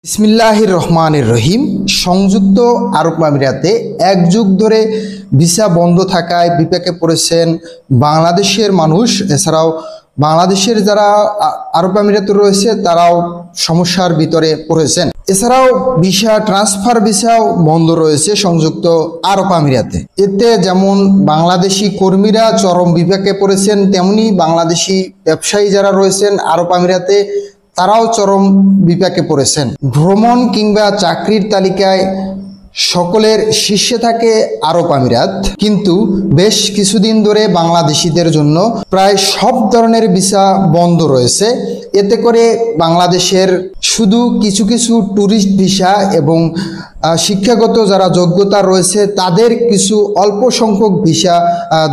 বিসমিল্লাহির রহমানির রহিম। সংযুক্ত আরব আমিরাতে এক যুগ ধরে ভিসা বন্ধ থাকায় বিপাকে পড়েছেন বাংলাদেশের মানুষ। এছাড়াও বাংলাদেশের যারা আরব আমিরাতে রয়েছে তারাও সমস্যার ভিতরে পড়েছেন। এছাড়াও ভিসা ট্রান্সফার ভিসাও বন্ধ রয়েছে সংযুক্ত আরব আমিরাতে। এতে যেমন বাংলাদেশি কর্মীরা চরম বিপাকে পড়েছেন, তেমনি বাংলাদেশি ব্যবসায়ী যারা রয়েছেন আরব আমিরাতে তারাও চরম বিপাকে পড়েছেন। ভ্রমণ কিংবা চাকরির তালিকায় সকলের শীর্ষে থাকে আরব আমিরাত, কিন্তু বেশ কিছুদিন ধরে বাংলাদেশিদের জন্য প্রায় সব ধরনের ভিসা বন্ধ রয়েছে। এতে করে বাংলাদেশের শুধু কিছু কিছু ট্যুরিস্ট ভিসা এবং শিক্ষাগত যারা যোগ্যতা রয়েছে তাদের কিছু অল্প সংখ্যক ভিসা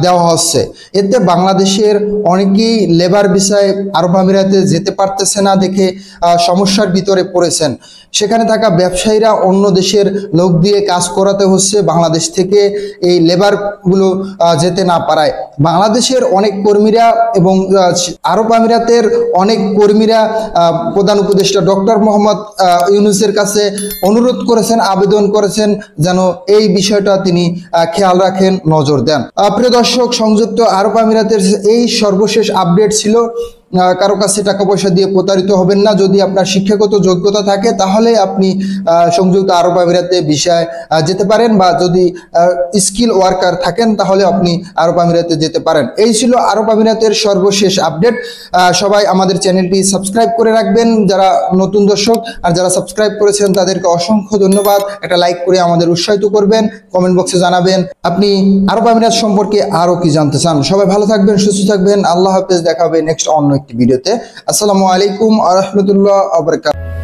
দেওয়া হচ্ছে। এতে বাংলাদেশের অনেকেই লেবার ভিসায় আরব আমিরাতে যেতে পারতেছে না দেখে সমস্যার ভিতরে পড়েছেন। সেখানে থাকা ব্যবসায়ীরা অন্য দেশের লোক দিয়ে কাজ করাতে হচ্ছে, বাংলাদেশ থেকে এই লেবারগুলো যেতে না পারায় বাংলাদেশের অনেক কর্মীরা এবং আরব আমিরাতের অনেক কর্মীরা প্রধান উপদেষ্টা ডক্টর মোহাম্মদ ইউনূসের কাছে অনুরোধ করেছেন, আবেদন করেছেন যেন এই বিষয়টা তিনি খেয়াল রাখেন, নজর দেন। প্রিয় দর্শক, সংযুক্ত আরব আমিরাতের এই সর্বশেষ আপডেট ছিল। কারো কাছে টাকা পয়সা দিয়ে প্রতারিত হবেন না। যদি আপনার শিক্ষাগত যোগ্যতা থাকে তাহলে আপনি সংযুক্ত আরব আমিরাতে ভিসায় যেতে পারেন, বা যদি স্কিল ওয়ার্কার থাকেন তাহলে আপনি আরব আমিরাতে যেতে পারেন। এই ছিল আরব আমিরাতের সর্বশেষ আপডেট। সবাই আমাদের চ্যানেলটি সাবস্ক্রাইব করে রাখবেন যারা নতুন দর্শক, আর যারা সাবস্ক্রাইব করেছেন তাদেরকে অসংখ্য ধন্যবাদ। একটা লাইক করে আমাদের উৎসাহিত করবেন, কমেন্ট বক্সে জানাবেন আপনি আরব আমিরাত সম্পর্কে আরো কি জানতে চান। সবাই ভালো থাকবেন, সুস্থ থাকবেন। আল্লাহ হাফেজ। দেখা হবে নেক্সট অন্য একটি ভিডিওতে। আসসালামু আলাইকুম ওয়া রাহমাতুল্লাহি ওয়া বারাকাতুহু।